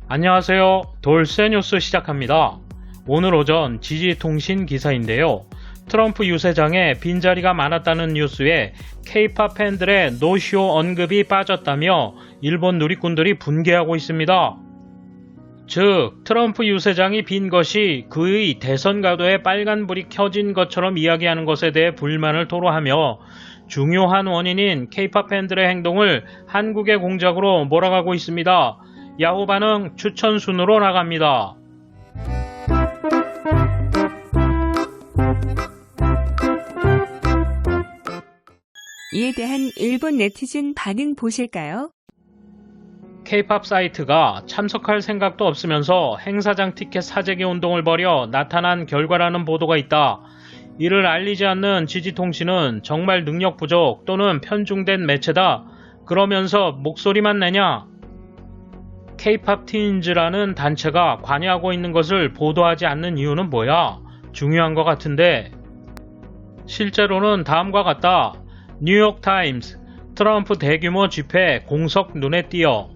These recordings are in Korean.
안녕하세요. 돌쇠 뉴스 시작합니다. 오늘 오전 지지통신 기사인데요. 트럼프 유세장에 빈자리가 많았다는 뉴스에 K-팝 팬들의 노쇼 언급이 빠졌다며 일본 누리꾼들이 분개하고 있습니다. 즉, 트럼프 유세장이 빈 것이 그의 대선 가도에 빨간불이 켜진 것처럼 이야기하는 것에 대해 불만을 토로하며 중요한 원인인 K-팝 팬들의 행동을 한국의 공작으로 몰아가고 있습니다. 야후 반응 추천 순으로 나갑니다. 이에 대한 일본 네티즌 반응 보실까요? K-팝 사이트가 참석할 생각도 없으면서 행사장 티켓 사재기 운동을 벌여 나타난 결과라는 보도가 있다. 이를 알리지 않는 지지통신은 정말 능력 부족 또는 편중된 매체다. 그러면서 목소리만 내냐? K-팝 티인즈라는 단체가 관여하고 있는 것을 보도하지 않는 이유는 뭐야? 중요한 것 같은데. 실제로는 다음과 같다. 뉴욕타임스, 트럼프 대규모 집회 공석 눈에 띄어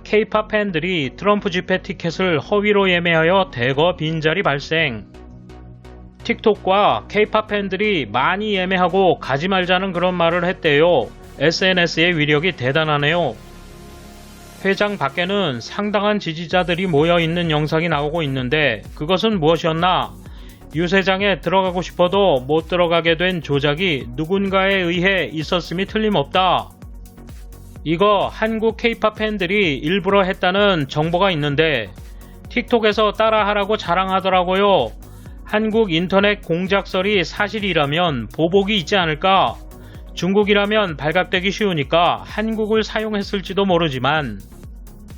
K-팝 팬들이 트럼프 집회 티켓을 허위로 예매하여 대거 빈자리 발생. 틱톡과 K-팝 팬들이 많이 예매하고 가지 말자는 그런 말을 했대요. SNS의 위력이 대단하네요. 회장 밖에는 상당한 지지자들이 모여있는 영상이 나오고 있는데 그것은 무엇이었나? 유세장에 들어가고 싶어도 못 들어가게 된 조작이 누군가에 의해 있었음이 틀림없다. 이거 한국 K-팝 팬들이 일부러 했다는 정보가 있는데 틱톡에서 따라하라고 자랑하더라고요. 한국 인터넷 공작설이 사실이라면 보복이 있지 않을까? 중국이라면 발각되기 쉬우니까 한국을 사용했을지도 모르지만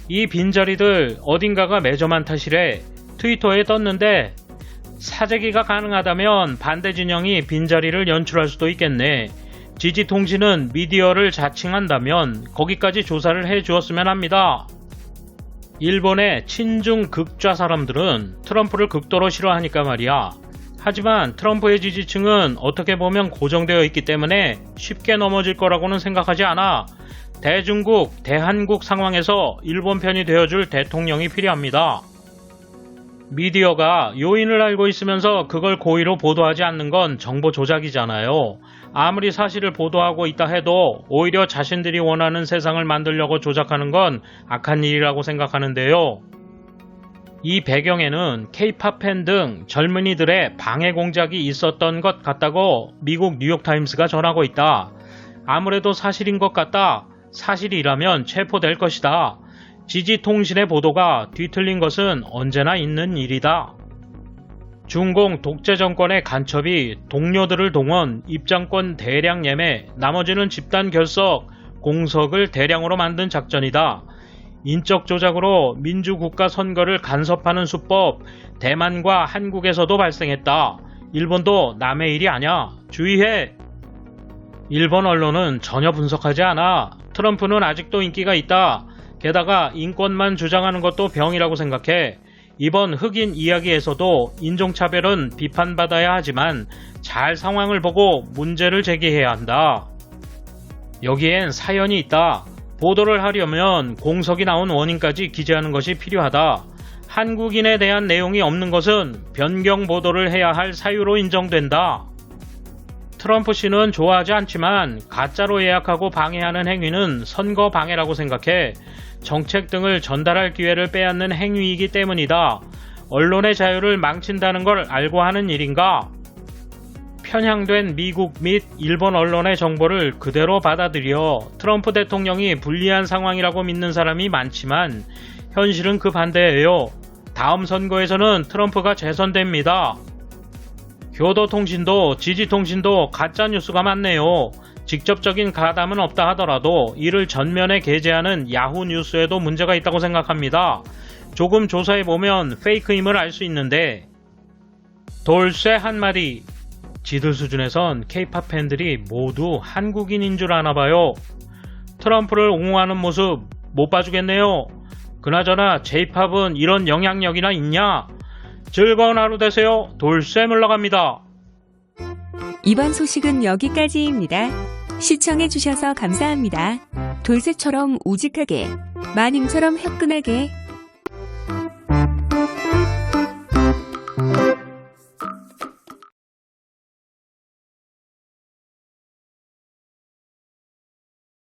이 빈자리들 어딘가가 매점한 탓이래. 트위터에 떴는데 사재기가 가능하다면 반대 진영이 빈자리를 연출할 수도 있겠네. 지지통신은 미디어를 자칭한다면 거기까지 조사를 해 주었으면 합니다. 일본의 친중 극좌 사람들은 트럼프를 극도로 싫어하니까 말이야. 하지만 트럼프의 지지층은 어떻게 보면 고정되어 있기 때문에 쉽게 넘어질 거라고는 생각하지 않아. 대중국, 대한국 상황에서 일본 편이 되어줄 대통령이 필요합니다. 미디어가 요인을 알고 있으면서 그걸 고의로 보도하지 않는 건 정보 조작이잖아요. 아무리 사실을 보도하고 있다 해도 오히려 자신들이 원하는 세상을 만들려고 조작하는 건 악한 일이라고 생각하는데요. 이 배경에는 K-팝 팬 등 젊은이들의 방해 공작이 있었던 것 같다고 미국 뉴욕타임스가 전하고 있다. 아무래도 사실인 것 같다. 사실이라면 체포될 것이다. 지지통신의 보도가 뒤틀린 것은 언제나 있는 일이다. 중공 독재 정권의 간첩이 동료들을 동원, 입장권 대량 예매, 나머지는 집단 결석, 공석을 대량으로 만든 작전이다. 인적 조작으로 민주국가 선거를 간섭하는 수법, 대만과 한국에서도 발생했다. 일본도 남의 일이 아냐. 주의해. 일본 언론은 전혀 분석하지 않아. 트럼프는 아직도 인기가 있다. 게다가 인권만 주장하는 것도 병이라고 생각해. 이번 흑인 이야기에서도 인종차별은 비판받아야 하지만 잘 상황을 보고 문제를 제기해야 한다. 여기엔 사연이 있다. 보도를 하려면 공석이 나온 원인까지 기재하는 것이 필요하다. 한국인에 대한 내용이 없는 것은 변경 보도를 해야 할 사유로 인정된다. 트럼프 씨는 좋아하지 않지만 가짜로 예약하고 방해하는 행위는 선거 방해라고 생각해. 정책 등을 전달할 기회를 빼앗는 행위이기 때문이다. 언론의 자유를 망친다는 걸 알고 하는 일인가? 편향된 미국 및 일본 언론의 정보를 그대로 받아들여 트럼프 대통령이 불리한 상황이라고 믿는 사람이 많지만 현실은 그 반대예요. 다음 선거에서는 트럼프가 재선됩니다. 교도통신도 지지통신도 가짜뉴스가 많네요. 직접적인 가담은 없다 하더라도 이를 전면에 게재하는 야후 뉴스에도 문제가 있다고 생각합니다. 조금 조사해보면 페이크임을 알 수 있는데 돌쇠 한마디. 지들 수준에선 K-팝 팬들이 모두 한국인인 줄 아나봐요. 트럼프를 옹호하는 모습 못 봐주겠네요. 그나저나 J-팝은 이런 영향력이나 있냐? 즐거운 하루 되세요. 돌쇠 물러갑니다. 이번 소식은 여기까지입니다. 시청해주셔서 감사합니다. 돌쇠처럼 우직하게, 마님처럼 화끈하게